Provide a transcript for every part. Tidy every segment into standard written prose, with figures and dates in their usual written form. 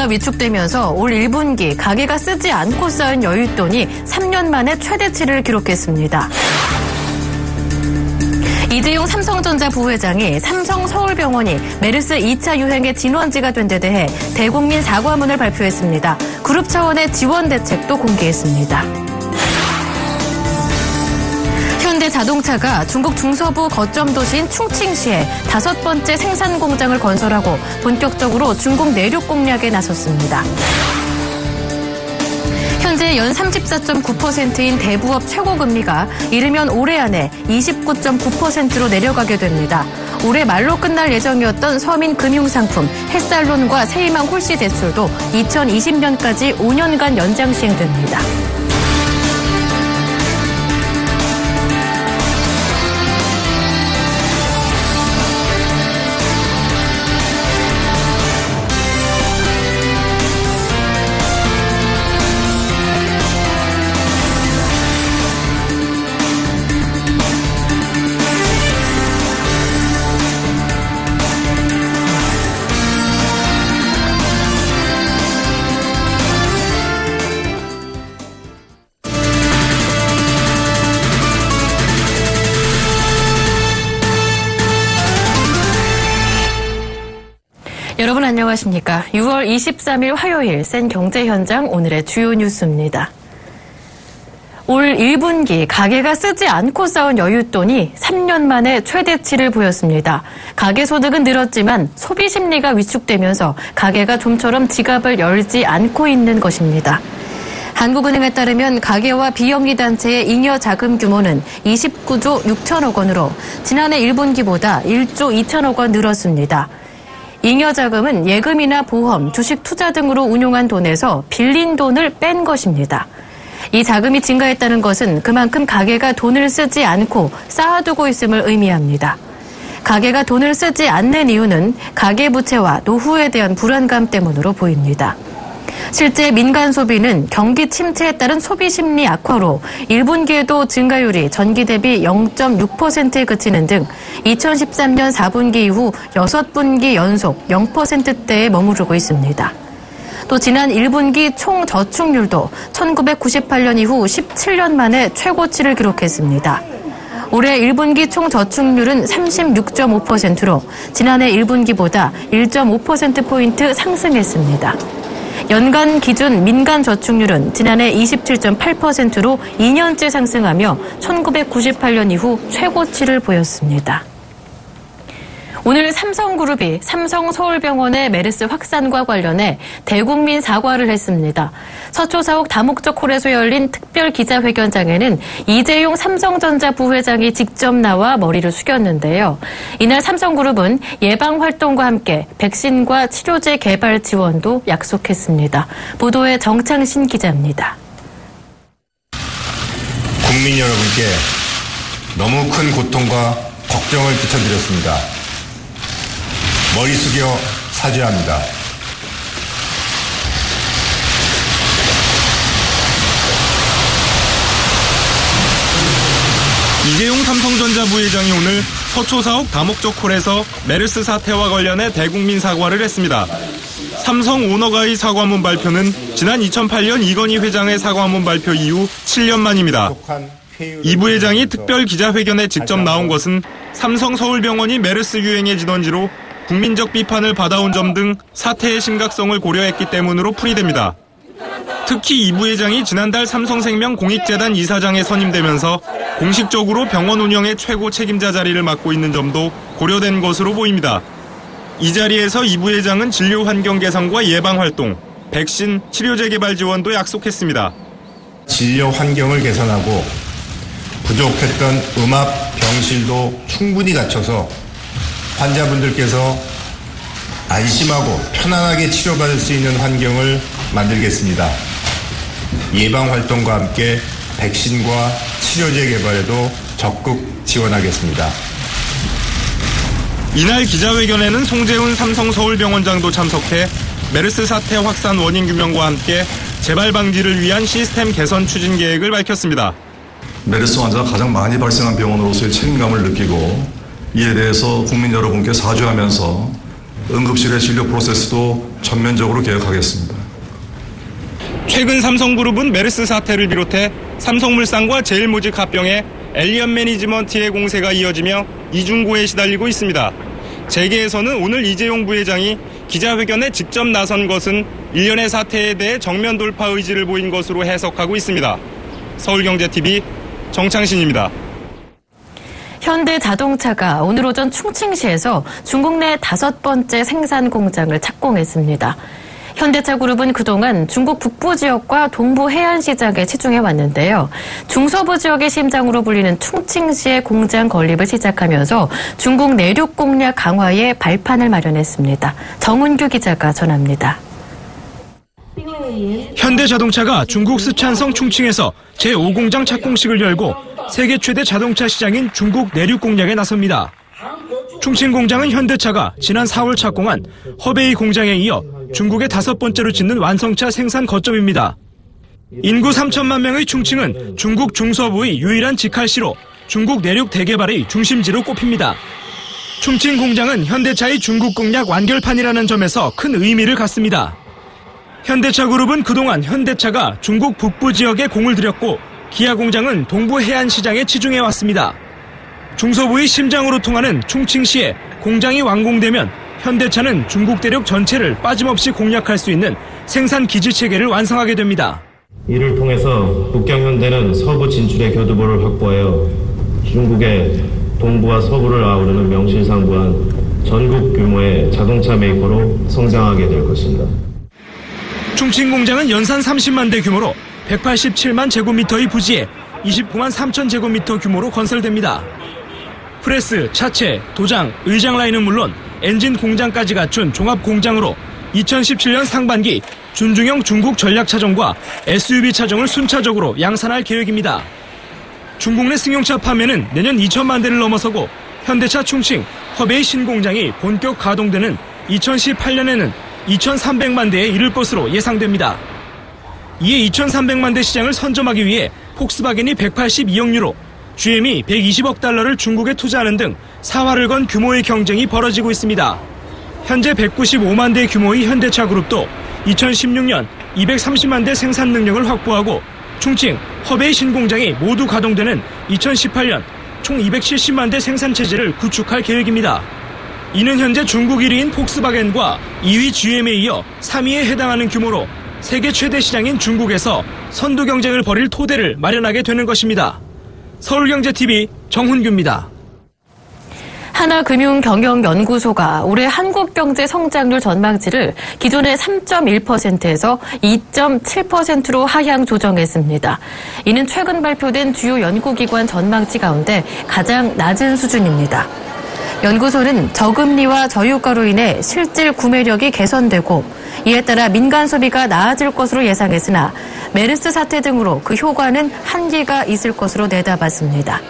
경기가 위축되면서 올 1분기 가계가 쓰지 않고 쌓은 여윳돈이 3년 만에 최대치를 기록했습니다. 이재용 삼성전자 부회장이 삼성서울병원이 메르스 2차 유행의 진원지가 된 데 대해 대국민 사과문을 발표했습니다. 그룹 차원의 지원 대책도 공개했습니다. 현대자동차가 중국 중서부 거점 도시인 충칭시에 5번째 생산 공장을 건설하고 본격적으로 중국 내륙 공략에 나섰습니다. 현재 연 34.9%인 대부업 최고금리가 이르면 올해 안에 29.9%로 내려가게 됩니다. 올해 말로 끝날 예정이었던 서민금융상품, 햇살론과 세희망 홀씨 대출도 2020년까지 5년간 연장 시행됩니다. 여러분 안녕하십니까. 6월 23일 화요일 센 경제 현장 오늘의 주요 뉴스입니다. 올 1분기 가계가 쓰지 않고 쌓은 여윳돈이 3년 만에 최대치를 보였습니다. 가계 소득은 늘었지만 소비 심리가 위축되면서 가계가 좀처럼 지갑을 열지 않고 있는 것입니다. 한국은행에 따르면 가계와 비영리 단체의 잉여 자금 규모는 29조 6천억 원으로 지난해 1분기보다 1조 2천억 원 늘었습니다. 잉여 자금은 예금이나 보험, 주식 투자 등으로 운용한 돈에서 빌린 돈을 뺀 것입니다. 이 자금이 증가했다는 것은 그만큼 가계가 돈을 쓰지 않고 쌓아두고 있음을 의미합니다. 가계가 돈을 쓰지 않는 이유는 가계부채와 노후에 대한 불안감 때문으로 보입니다. 실제 민간 소비는 경기 침체에 따른 소비 심리 악화로 1분기에도 증가율이 전기 대비 0.6%에 그치는 등 2013년 4분기 이후 6분기 연속 0%대에 머무르고 있습니다. 또 지난 1분기 총 저축률도 1998년 이후 17년 만에 최고치를 기록했습니다. 올해 1분기 총 저축률은 36.5%로 지난해 1분기보다 1.5%포인트 상승했습니다. 연간 기준 민간 저축률은 지난해 27.8%로 2년째 상승하며 1998년 이후 최고치를 보였습니다. 오늘 삼성그룹이 삼성서울병원의 메르스 확산과 관련해 대국민 사과를 했습니다. 서초사옥 다목적 홀에서 열린 특별 기자회견장에는 이재용 삼성전자 부회장이 직접 나와 머리를 숙였는데요. 이날 삼성그룹은 예방활동과 함께 백신과 치료제 개발 지원도 약속했습니다. 보도에 정창신 기자입니다. 국민 여러분께 너무 큰 고통과 걱정을 끼쳐드렸습니다. 머리 숙여 사죄합니다. 이재용 삼성전자 부회장이 오늘 서초사옥 다목적 홀에서 메르스 사태와 관련해 대국민 사과를 했습니다. 삼성 오너가의 사과문 발표는 지난 2008년 이건희 회장의 사과문 발표 이후 7년 만입니다. 이 부회장이 특별 기자회견에 직접 나온 것은 삼성 서울병원이 메르스 유행의 진원지로 국민적 비판을 받아온 점 등 사태의 심각성을 고려했기 때문으로 풀이됩니다. 특히 이 부회장이 지난달 삼성생명 공익재단 이사장에 선임되면서 공식적으로 병원 운영의 최고 책임자 자리를 맡고 있는 점도 고려된 것으로 보입니다. 이 자리에서 이 부회장은 진료 환경 개선과 예방 활동, 백신, 치료제 개발 지원도 약속했습니다. 진료 환경을 개선하고 부족했던 음압 병실도 충분히 갖춰서 환자분들께서 안심하고 편안하게 치료받을 수 있는 환경을 만들겠습니다. 예방활동과 함께 백신과 치료제 개발에도 적극 지원하겠습니다. 이날 기자회견에는 송재훈 삼성서울병원장도 참석해 메르스 사태 확산 원인 규명과 함께 재발 방지를 위한 시스템 개선 추진 계획을 밝혔습니다. 메르스 환자가 가장 많이 발생한 병원으로서의 책임감을 느끼고 이에 대해서 국민 여러분께 사죄하면서 응급실의 진료 프로세스도 전면적으로 개혁하겠습니다. 최근 삼성그룹은 메르스 사태를 비롯해 삼성물산과 제일모직 합병해 엘리언 매니지먼트의 공세가 이어지며 이중고에 시달리고 있습니다. 재계에서는 오늘 이재용 부회장이 기자회견에 직접 나선 것은 일련의 사태에 대해 정면 돌파 의지를 보인 것으로 해석하고 있습니다. 서울경제TV 정창신입니다. 현대자동차가 오늘 오전 충칭시에서 중국 내 5번째 생산 공장을 착공했습니다. 현대차 그룹은 그동안 중국 북부 지역과 동부 해안 시장에 치중해 왔는데요. 중서부 지역의 심장으로 불리는 충칭시의 공장 건립을 시작하면서 중국 내륙 공략 강화에 발판을 마련했습니다. 정은규 기자가 전합니다. 현대자동차가 중국 스촨성 충칭에서 제5공장 착공식을 열고 세계 최대 자동차 시장인 중국 내륙 공략에 나섭니다. 충칭 공장은 현대차가 지난 4월 착공한 허베이 공장에 이어 중국의 5번째로 짓는 완성차 생산 거점입니다. 인구 3천만 명의 충칭은 중국 중서부의 유일한 직할시로 중국 내륙 대개발의 중심지로 꼽힙니다. 충칭 공장은 현대차의 중국 공략 완결판이라는 점에서 큰 의미를 갖습니다. 현대차 그룹은 그동안 현대차가 중국 북부 지역에 공을 들였고 기아 공장은 동부 해안 시장에 치중해왔습니다. 중서부의 심장으로 통하는 충칭시에 공장이 완공되면 현대차는 중국 대륙 전체를 빠짐없이 공략할 수 있는 생산 기지 체계를 완성하게 됩니다. 이를 통해서 북경현대는 서부 진출의 교두보를 확보하여 중국의 동부와 서부를 아우르는 명실상부한 전국 규모의 자동차 메이커로 성장하게 될 것입니다. 충칭 공장은 연산 30만 대 규모로 187만 제곱미터의 부지에 29만 3천 제곱미터 규모로 건설됩니다. 프레스, 차체, 도장, 의장 라인은 물론 엔진 공장까지 갖춘 종합 공장으로 2017년 상반기 준중형 중국 전략 차종과 SUV 차종을 순차적으로 양산할 계획입니다. 중국 내 승용차 판매는 내년 2천만 대를 넘어서고 현대차 충칭, 허베이 신공장이 본격 가동되는 2018년에는 2,300만 대에 이를 것으로 예상됩니다. 이에 2,300만 대 시장을 선점하기 위해 폭스바겐이 182억 유로, GM이 120억 달러를 중국에 투자하는 등 사활을 건 규모의 경쟁이 벌어지고 있습니다. 현재 195만 대 규모의 현대차 그룹도 2016년 230만 대 생산 능력을 확보하고 충칭, 허베이 신공장이 모두 가동되는 2018년 총 270만 대 생산 체제를 구축할 계획입니다. 이는 현재 중국 1위인 폭스바겐과 2위 GM에 이어 3위에 해당하는 규모로 세계 최대 시장인 중국에서 선두 경쟁을 벌일 토대를 마련하게 되는 것입니다. 서울경제TV 정훈규입니다. 하나금융경영연구소가 올해 한국 경제 성장률 전망치를 기존의 3.1%에서 2.7%로 하향 조정했습니다. 이는 최근 발표된 주요 연구기관 전망치 가운데 가장 낮은 수준입니다. 연구소는 저금리와 저유가로 인해 실질 구매력이 개선되고 이에 따라 민간 소비가 나아질 것으로 예상했으나 메르스 사태 등으로 그 효과는 한계가 있을 것으로 내다봤습니다.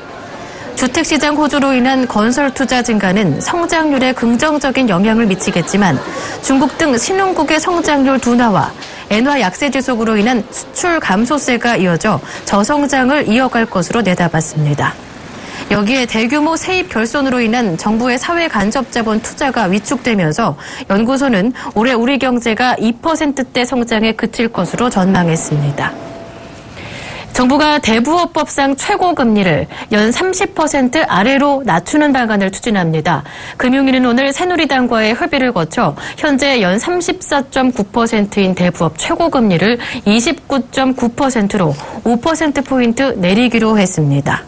주택시장 호조로 인한 건설 투자 증가는 성장률에 긍정적인 영향을 미치겠지만 중국 등 신흥국의 성장률 둔화와 엔화 약세 지속으로 인한 수출 감소세가 이어져 저성장을 이어갈 것으로 내다봤습니다. 여기에 대규모 세입 결손으로 인한 정부의 사회 간접 자본 투자가 위축되면서 연구소는 올해 우리 경제가 2%대 성장에 그칠 것으로 전망했습니다. 정부가 대부업법상 최고금리를 연 30% 아래로 낮추는 방안을 추진합니다. 금융위는 오늘 새누리당과의 협의를 거쳐 현재 연 34.9%인 대부업 최고금리를 29.9%로 5%포인트 내리기로 했습니다.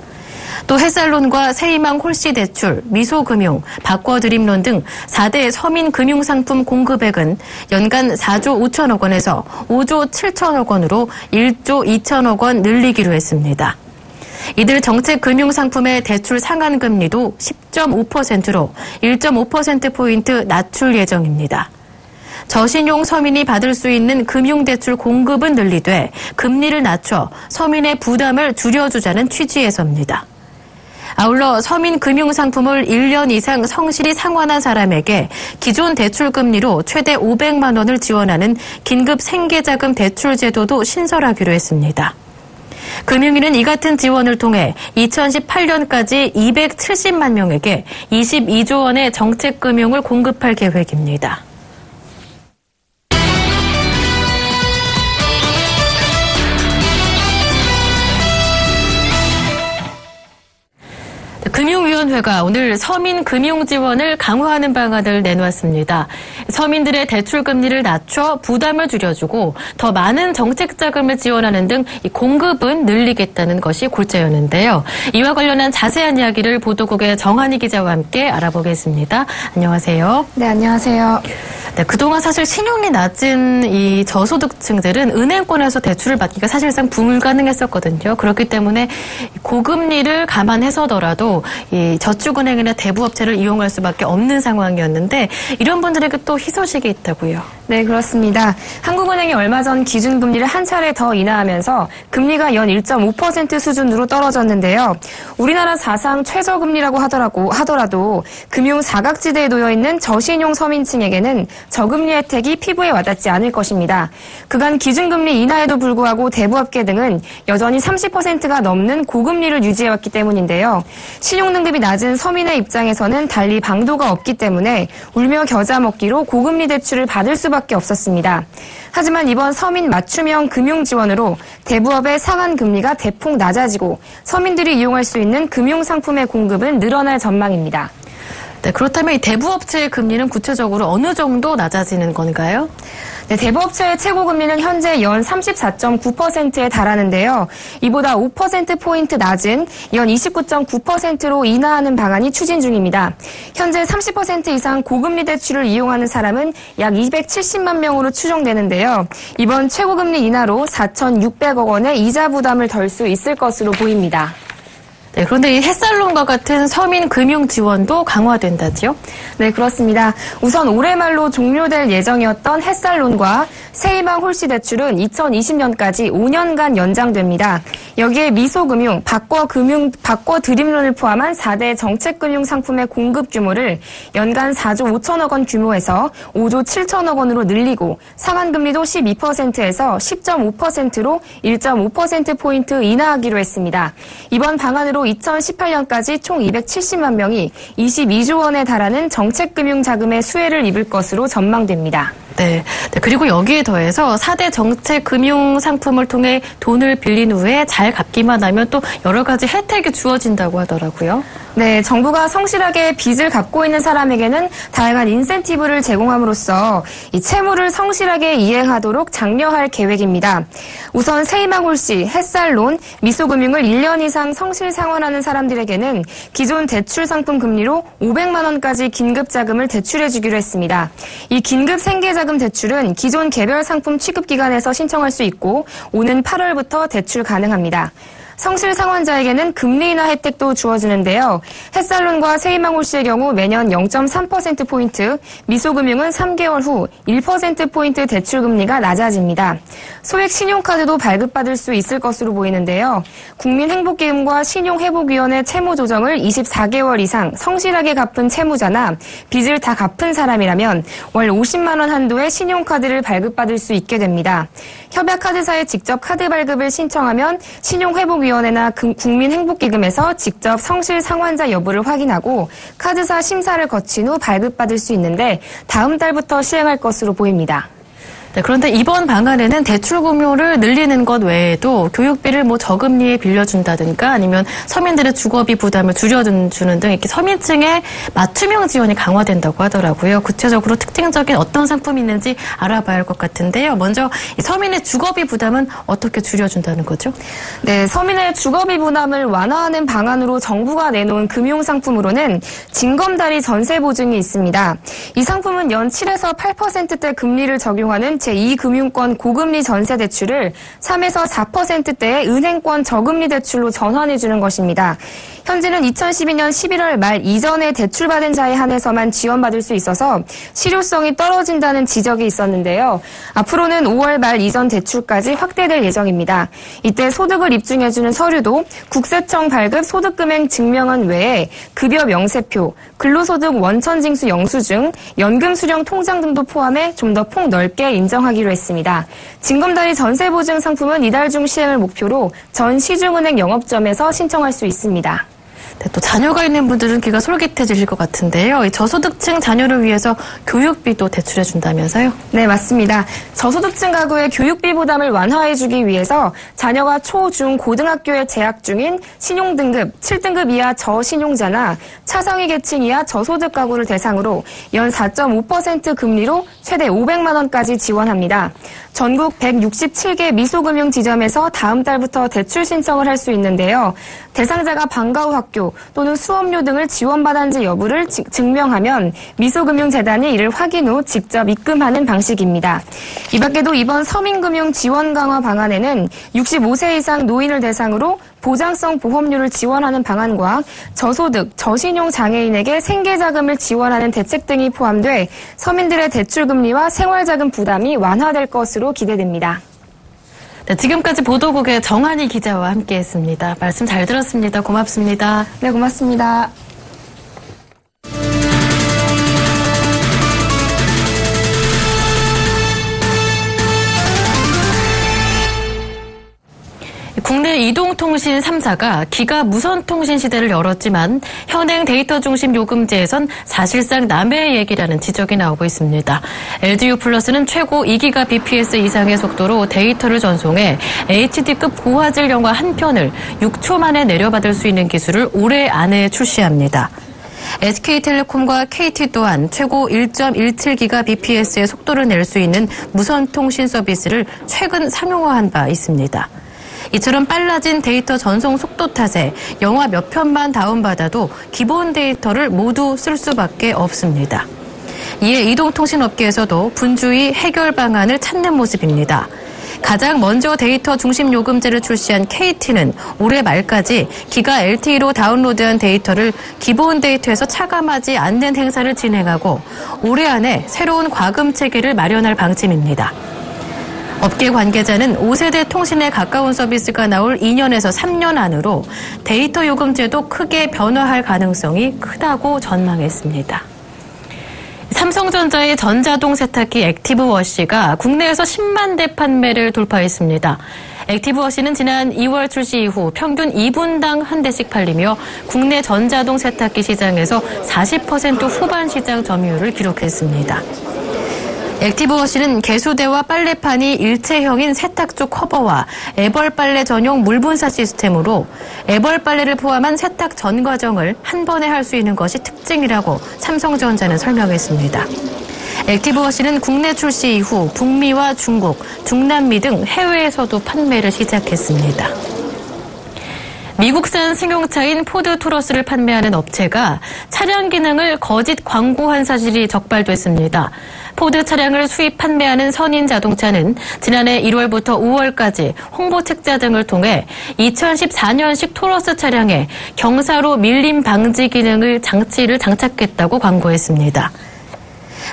또 햇살론과 세희망 홀씨대출, 미소금융, 바꿔드림론 등 4대 서민금융상품 공급액은 연간 4조 5천억 원에서 5조 7천억 원으로 1조 2천억 원 늘리기로 했습니다. 이들 정책금융상품의 대출 상한금리도 10.5%로 1.5%포인트 낮출 예정입니다. 저신용 서민이 받을 수 있는 금융대출 공급은 늘리되 금리를 낮춰 서민의 부담을 줄여주자는 취지에서입니다. 아울러 서민 금융상품을 1년 이상 성실히 상환한 사람에게 기존 대출금리로 최대 500만 원을 지원하는 긴급 생계자금 대출 제도도 신설하기로 했습니다. 금융위는 이 같은 지원을 통해 2018년까지 270만 명에게 22조 원의 정책금융을 공급할 계획입니다. 금융위원회가 오늘 서민 금융 지원을 강화하는 방안을 내놓았습니다. 서민들의 대출 금리를 낮춰 부담을 줄여주고 더 많은 정책 자금을 지원하는 등 이 공급은 늘리겠다는 것이 골자였는데요. 이와 관련한 자세한 이야기를 보도국의 정한희 기자와 함께 알아보겠습니다. 안녕하세요. 네, 안녕하세요. 네, 그동안 사실 신용이 낮은 이 저소득층들은 은행권에서 대출을 받기가 사실상 불가능했었거든요. 그렇기 때문에 고금리를 감안해서더라도 이 저축은행이나 대부업체를 이용할 수밖에 없는 상황이었는데 이런 분들에게 또 희소식이 있다고요. 네, 그렇습니다. 한국은행이 얼마 전 기준금리를 한 차례 더 인하하면서 금리가 연 1.5% 수준으로 떨어졌는데요. 우리나라 사상 최저금리라고 하더라도 금융 사각지대에 놓여있는 저신용 서민층에게는 저금리 혜택이 피부에 와닿지 않을 것입니다. 그간 기준금리 인하에도 불구하고 대부업계 등은 여전히 30%가 넘는 고금리를 유지해왔기 때문인데요. 신용등급이 낮은 서민의 입장에서는 달리 방도가 없기 때문에 울며 겨자 먹기로 고금리 대출을 받을 수밖에 없었습니다. 하지만 이번 서민 맞춤형 금융 지원으로 대부업의 상한 금리가 대폭 낮아지고 서민들이 이용할 수 있는 금융 상품의 공급은 늘어날 전망입니다. 네, 그렇다면 이 대부업체의 금리는 구체적으로 어느 정도 낮아지는 건가요? 네, 대부업체의 최고금리는 현재 연 34.9%에 달하는데요. 이보다 5%포인트 낮은 연 29.9%로 인하하는 방안이 추진 중입니다. 현재 30% 이상 고금리 대출을 이용하는 사람은 약 270만 명으로 추정되는데요. 이번 최고금리 인하로 4,600억 원의 이자 부담을 덜 수 있을 것으로 보입니다. 네, 그런데 이 햇살론과 같은 서민 금융 지원도 강화된다지요? 네, 그렇습니다. 우선 올해 말로 종료될 예정이었던 햇살론과 새희망 홀씨 대출은 2020년까지 5년간 연장됩니다. 여기에 미소금융, 바꿔 드림론을 포함한 4대 정책금융 상품의 공급 규모를 연간 4조 5천억 원 규모에서 5조 7천억 원으로 늘리고 상한금리도 12%에서 10.5%로 1.5%포인트 인하하기로 했습니다. 이번 방안으로 2018년까지 총 270만 명이 22조 원에 달하는 정책금융 자금의 수혜를 입을 것으로 전망됩니다. 네. 그리고 여기에 더해서 4대 정책 금융 상품을 통해 돈을 빌린 후에 잘 갚기만 하면 또 여러 가지 혜택이 주어진다고 하더라고요. 네, 정부가 성실하게 빚을 갚고 있는 사람에게는 다양한 인센티브를 제공함으로써 이 채무를 성실하게 이행하도록 장려할 계획입니다. 우선 새희망 홀씨, 햇살론, 미소금융을 1년 이상 성실 상환하는 사람들에게는 기존 대출 상품 금리로 500만 원까지 긴급 자금을 대출해 주기로 했습니다. 이 긴급 생계자금 대출은 기존 개별 상품 취급 기관에서 신청할 수 있고 오는 8월부터 대출 가능합니다. 성실 상환자에게는 금리 인하 혜택도 주어지는데요. 햇살론과 새희망 홀씨의 경우 매년 0.3%포인트, 미소금융은 3개월 후 1%포인트 대출금리가 낮아집니다. 소액 신용카드도 발급받을 수 있을 것으로 보이는데요. 국민행복기금과 신용회복위원회 채무 조정을 24개월 이상 성실하게 갚은 채무자나 빚을 다 갚은 사람이라면 월 50만 원 한도의 신용카드를 발급받을 수 있게 됩니다. 협약카드사에 직접 카드 발급을 신청하면 신용회복위원회나 국민행복기금에서 직접 성실 상환자 여부를 확인하고 카드사 심사를 거친 후 발급받을 수 있는데 다음 달부터 시행할 것으로 보입니다. 네, 그런데 이번 방안에는 대출 금융을 늘리는 것 외에도 교육비를 저금리에 빌려준다든가 아니면 서민들의 주거비 부담을 줄여주는 등 이렇게 서민층의 맞춤형 지원이 강화된다고 하더라고요. 구체적으로 특징적인 어떤 상품이 있는지 알아봐야 할 것 같은데요. 먼저 서민의 주거비 부담은 어떻게 줄여준다는 거죠? 네, 서민의 주거비 부담을 완화하는 방안으로 정부가 내놓은 금융상품으로는 징검다리 전세보증이 있습니다. 이 상품은 연 7에서 8%대 금리를 적용하는 제2금융권 고금리 전세 대출을 3에서 4%대의 은행권 저금리 대출로 전환해주는 것입니다. 현재는 2012년 11월 말 이전에 대출받은 자에 한해서만 지원받을 수 있어서 실효성이 떨어진다는 지적이 있었는데요. 앞으로는 5월 말 이전 대출까지 확대될 예정입니다. 이때 소득을 입증해주는 서류도 국세청 발급 소득금액 증명안 외에 급여 명세표, 근로소득 원천징수 영수증, 연금 수령 통장 등도 포함해 좀 더 폭넓게 인증 인정하기로 했습니다. 징검다리 전세보증 상품은 이달 중 시행을 목표로 전 시중은행 영업점에서 신청할 수 있습니다. 네, 또 자녀가 있는 분들은 귀가 솔깃해지실 것 같은데요. 이 저소득층 자녀를 위해서 교육비도 대출해 준다면서요? 네, 맞습니다. 저소득층 가구의 교육비 부담을 완화해주기 위해서 자녀가 초, 중, 고등학교에 재학 중인 신용등급 7등급 이하 저신용자나 차상위 계층 이하 저소득 가구를 대상으로 연 4.5% 금리로 최대 500만 원까지 지원합니다. 전국 167개 미소금융 지점에서 다음 달부터 대출 신청을 할 수 있는데요. 대상자가 방과 후 학교 또는 수업료 등을 지원받았는지 여부를 증명하면 미소금융재단이 이를 확인 후 직접 입금하는 방식입니다. 이 밖에도 이번 서민금융 지원 강화 방안에는 65세 이상 노인을 대상으로 보장성 보험료를 지원하는 방안과 저소득, 저신용 장애인에게 생계자금을 지원하는 대책 등이 포함돼 서민들의 대출금리와 생활자금 부담이 완화될 것으로 기대됩니다. 네, 지금까지 보도국의 정한희 기자와 함께했습니다. 말씀 잘 들었습니다. 고맙습니다. 네, 고맙습니다. 국내 이동통신 3사가 기가 무선통신 시대를 열었지만 현행 데이터 중심 요금제에선 사실상 남의 얘기라는 지적이 나오고 있습니다. LGU+는 최고 2기가 bps 이상의 속도로 데이터를 전송해 HD급 고화질 영화 한 편을 6초 만에 내려받을 수 있는 기술을 올해 안에 출시합니다. SK텔레콤과 KT 또한 최고 1.17기가 bps의 속도를 낼 수 있는 무선통신 서비스를 최근 상용화한 바 있습니다. 이처럼 빨라진 데이터 전송 속도 탓에 영화 몇 편만 다운받아도 기본 데이터를 모두 쓸 수밖에 없습니다. 이에 이동통신업계에서도 분주히 해결 방안을 찾는 모습입니다. 가장 먼저 데이터 중심 요금제를 출시한 KT는 올해 말까지 기가 LTE로 다운로드한 데이터를 기본 데이터에서 차감하지 않는 행사를 진행하고 올해 안에 새로운 과금 체계를 마련할 방침입니다. 업계 관계자는 5세대 통신에 가까운 서비스가 나올 2년에서 3년 안으로 데이터 요금제도 크게 변화할 가능성이 크다고 전망했습니다. 삼성전자의 전자동 세탁기 액티브워시가 국내에서 10만 대 판매를 돌파했습니다. 액티브워시는 지난 2월 출시 이후 평균 2분당 한 대씩 팔리며 국내 전자동 세탁기 시장에서 40% 후반 시장 점유율을 기록했습니다. 액티브워시는 개수대와 빨래판이 일체형인 세탁조 커버와 애벌 빨래 전용 물분사 시스템으로 애벌 빨래를 포함한 세탁 전 과정을 한 번에 할 수 있는 것이 특징이라고 삼성전자는 설명했습니다. 액티브워시는 국내 출시 이후 북미와 중국, 중남미 등 해외에서도 판매를 시작했습니다. 미국산 승용차인 포드 투러스를 판매하는 업체가 차량 기능을 거짓 광고한 사실이 적발됐습니다. 포드 차량을 수입 판매하는 선인자동차는 지난해 1월부터 5월까지 홍보 책자 등을 통해 2014년식 토러스 차량에 경사로 밀림 방지 기능을 장치를 장착했다고 광고했습니다.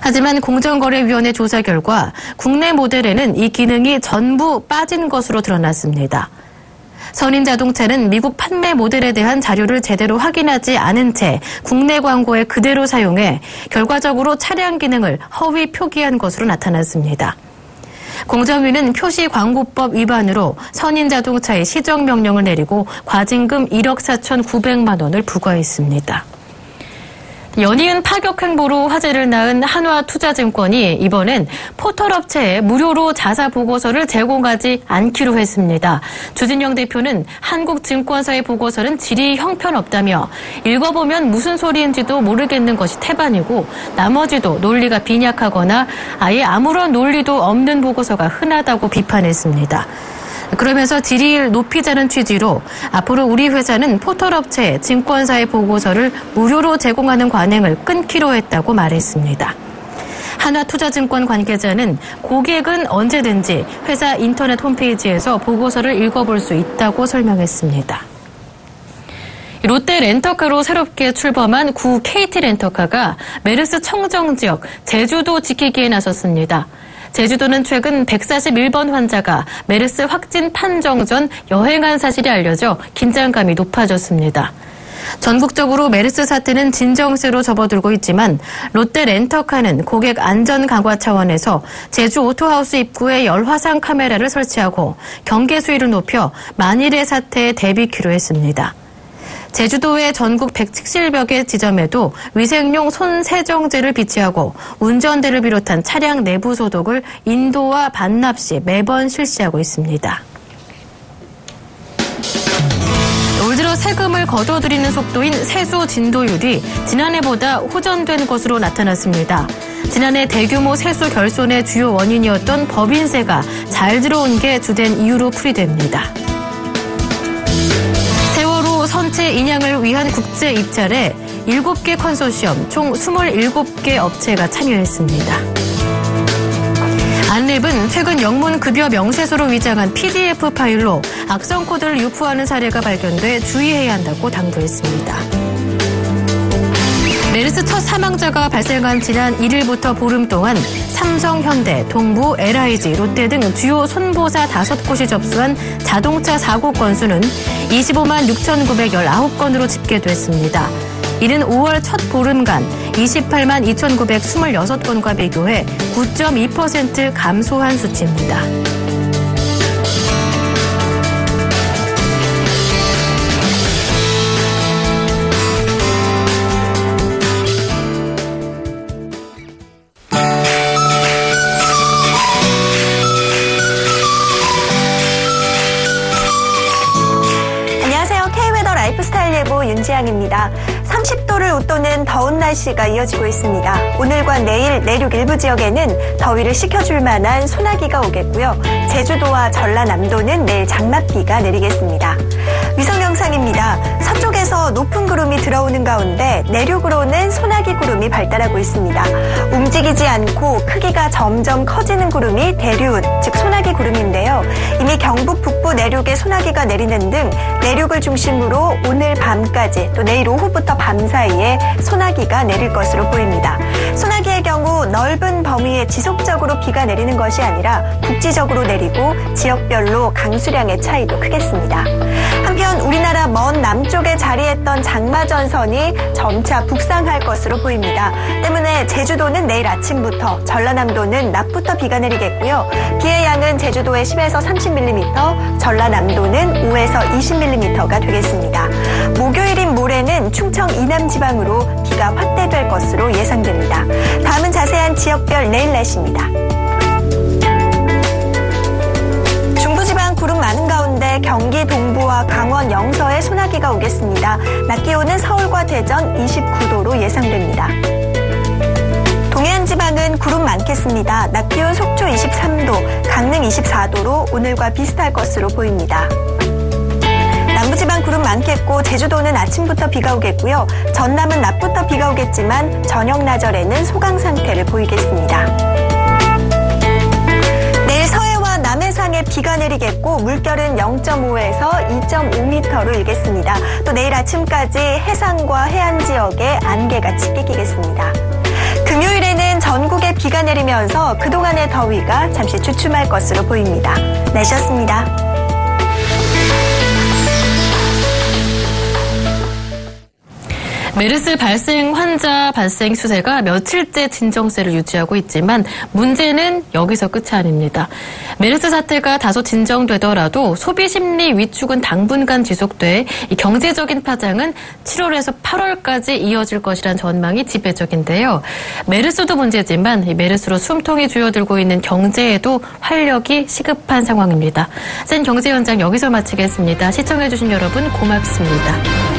하지만 공정거래위원회 조사 결과 국내 모델에는 이 기능이 전부 빠진 것으로 드러났습니다. 선인자동차는 미국 판매 모델에 대한 자료를 제대로 확인하지 않은 채 국내 광고에 그대로 사용해 결과적으로 차량 기능을 허위 표기한 것으로 나타났습니다. 공정위는 표시광고법 위반으로 선인자동차에 시정명령을 내리고 과징금 1억 4,900만 원을 부과했습니다. 연이은 파격 행보로 화제를 낳은 한화투자증권이 이번엔 포털업체에 무료로 자사 보고서를 제공하지 않기로 했습니다. 주진영 대표는 한국증권사의 보고서는 질이 형편없다며 읽어보면 무슨 소리인지도 모르겠는 것이 태반이고 나머지도 논리가 빈약하거나 아예 아무런 논리도 없는 보고서가 흔하다고 비판했습니다. 그러면서 질을 높이자는 취지로 앞으로 우리 회사는 포털업체, 증권사의 보고서를 무료로 제공하는 관행을 끊기로 했다고 말했습니다. 한화투자증권 관계자는 고객은 언제든지 회사 인터넷 홈페이지에서 보고서를 읽어볼 수 있다고 설명했습니다. 롯데 렌터카로 새롭게 출범한 구 KT 렌터카가 메르스 청정 지역 제주도 지키기에 나섰습니다. 제주도는 최근 141번 환자가 메르스 확진 판정 전 여행한 사실이 알려져 긴장감이 높아졌습니다. 전국적으로 메르스 사태는 진정세로 접어들고 있지만 롯데 렌터카는 고객 안전 강화 차원에서 제주 오토하우스 입구에 열화상 카메라를 설치하고 경계 수위를 높여 만일의 사태에 대비키로 했습니다. 제주도의 전국 170여 지점에도 위생용 손 세정제를 비치하고 운전대를 비롯한 차량 내부 소독을 인도와 반납 시 매번 실시하고 있습니다. 올 들어 세금을 거둬들이는 속도인 세수 진도율이 지난해보다 호전된 것으로 나타났습니다. 지난해 대규모 세수 결손의 주요 원인이었던 법인세가 잘 들어온 게 주된 이유로 풀이됩니다. 세월호 선체 인양을 위한 국제 입찰에 7개 컨소시엄 총 27개 업체가 참여했습니다. 안랩은 최근 영문급여 명세서로 위장한 PDF 파일로 악성 코드를 유포하는 사례가 발견돼 주의해야 한다고 당부했습니다. 메르스 첫 사망자가 발생한 지난 1일부터 보름 동안 삼성, 현대, 동부, LIG, 롯데 등 주요 손보사 5곳이 접수한 자동차 사고 건수는 25만 6,919건으로 집계됐습니다. 이는 5월 첫 보름간 28만 2,926건과 비교해 9.2% 감소한 수치입니다. 안녕하세요. K웨더 라이프스타일 예보 윤지향입니다. 30도를 웃도는 더운 날씨가 이어지고 있습니다. 오늘과 내일 내륙 일부 지역에는 더위를 식혀줄 만한 소나기가 오겠고요. 제주도와 전라남도는 내일 장맛비가 내리겠습니다. 위성 영상입니다. 서쪽에서 높은 구름이 들어오는 가운데 내륙으로는 소나기 구름이 발달하고 있습니다. 움직이지 않고 크기가 점점 커지는 구름이 대류운, 즉 소나기 구름인데요. 이미 경북 북부 내륙에 소나기가 내리는 등 내륙을 중심으로 오늘 밤까지 또 내일 오후부터 밤 사이에 소나기가 내릴 것으로 보입니다. 소나기의 경우 넓은 범위에 지속적으로 비가 내리는 것이 아니라 국지적으로 내리고 지역별로 강수량의 차이도 크겠습니다. 한편 우리나라 먼 남쪽에 자리했던 장마전선이 점차 북상할 것으로 보입니다. 때문에 제주도는 내일 아침부터, 전라남도는 낮부터 비가 내리겠고요. 비의 양은 제주도에 10에서 30mm, 전라남도는 5에서 20mm가 되겠습니다. 목요일인 모레는 충청 이남 지방으로 비가 확대될 것으로 예상됩니다. 다음은 자세한 지역별 내일 날씨입니다. 중부지방 구름 많은 가운데 경기 동부와 강원 영서에 소나기가 오겠습니다. 낮 기온은 서울과 대전 29도로 예상됩니다. 동해안 지방은 구름 많겠습니다. 낮 기온 속초 23도, 강릉 24도로 오늘과 비슷할 것으로 보입니다. 남부지방 구름 많겠고 제주도는 아침부터 비가 오겠고요. 전남은 낮부터 비가 오겠지만 저녁 나절에는 소강 상태를 보이겠습니다. 내일 서해와 남해상에 비가 내리겠고 물결은 0.5에서 2.5m로 일겠습니다. 또 내일 아침까지 해상과 해안 지역에 안개가 짙게 끼겠습니다. 금요일에는 전국에 비가 내리면서 그동안의 더위가 잠시 주춤할 것으로 보입니다. 날씨였습니다. 메르스 환자 발생 추세가 며칠째 진정세를 유지하고 있지만 문제는 여기서 끝이 아닙니다. 메르스 사태가 다소 진정되더라도 소비 심리 위축은 당분간 지속돼 이 경제적인 파장은 7월에서 8월까지 이어질 것이란 전망이 지배적인데요. 메르스도 문제지만 이 메르스로 숨통이 줄어들고 있는 경제에도 활력이 시급한 상황입니다. 센 경제 현장 여기서 마치겠습니다. 시청해주신 여러분 고맙습니다.